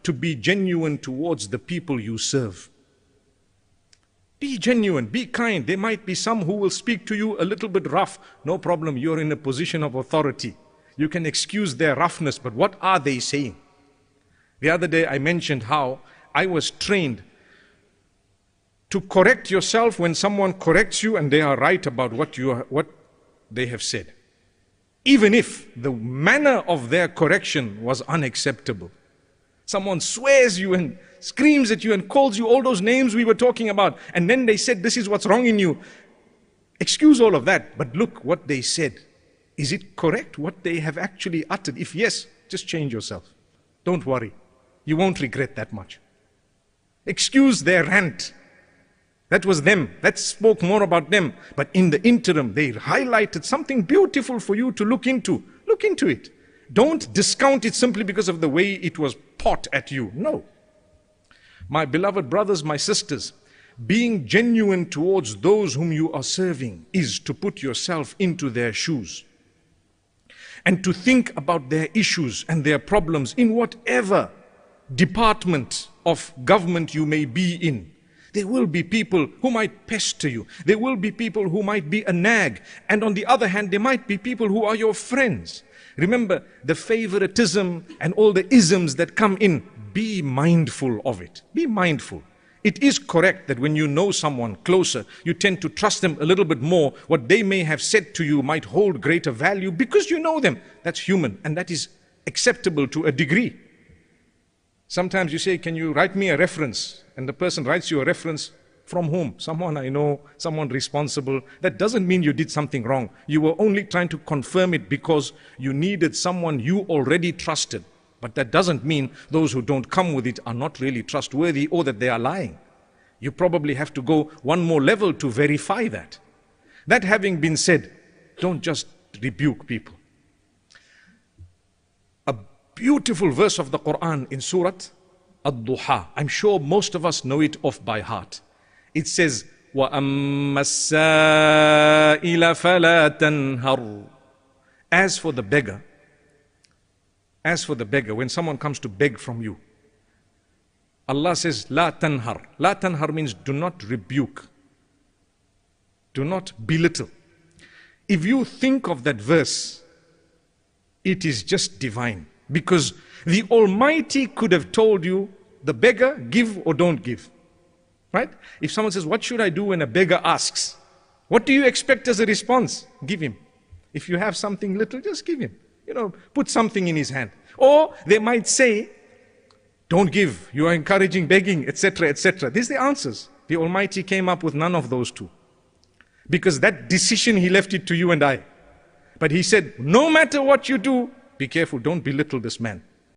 to be genuine towards the people you serve. Be genuine, be kind. There might be some who will speak to you a little bit rough. No problem, you're in a position of authority. You can excuse their roughness, but what are they saying? The other day I mentioned how I was trained to correct yourself when someone corrects you and they are right about what they have said. Even if the manner of their correction was unacceptable. Someone swears you and screams at you and calls you all those names we were talking about, and then they said this is what's wrong in you. Excuse all of that, but look what they said. Is it correct what they have actually uttered? If yes, just change yourself. Don't worry. You won't regret that much. Excuse their rant. That was them. That spoke more about them. But in the interim, they highlighted something beautiful for you to look into. Look into it. Don't discount it simply because of the way it was pot at you. No. My beloved brothers, my sisters, being genuine towards those whom you are serving is to put yourself into their shoes and to think about their issues and their problems in whatever department of government you may be in. There will be people who might pester you. There will be people who might be a nag. And on the other hand, there might be people who are your friends. Remember the favoritism and all the isms that come in. Be mindful of it. Be mindful. It is correct that when you know someone closer, you tend to trust them a little bit more. What they may have said to you might hold greater value because you know them. That's human, and that is acceptable to a degree. Sometimes you say, can you write me a reference? And the person writes you a reference from whom? Someone I know, someone responsible. That doesn't mean you did something wrong. You were only trying to confirm it because you needed someone you already trusted. But that doesn't mean those who don't come with it are not really trustworthy or that they are lying. You probably have to go one more level to verify that. That having been said, don't just rebuke people. A beautiful verse of the Quran in Surah Ad-Duha. I'm sure most of us know it off by heart. It says, وَأَمَّا السَّائِلَ فَلَا تَنْهَرْ. As for the beggar, when someone comes to beg from you, Allah says, La tanhar. La tanhar means do not rebuke. Do not belittle. If you think of that verse, it is just divine. Because the Almighty could have told you, the beggar, give or don't give. Right? If someone says, what should I do when a beggar asks? What do you expect as a response? Give him. If you have something little, just give him. Put something in his hand. Or they might say, don't give, you are encouraging begging, etc., etc. These are the answers. The Almighty came up with none of those two. Because that decision, He left it to you and I. But He said, no matter what you do, be careful, don't belittle this man.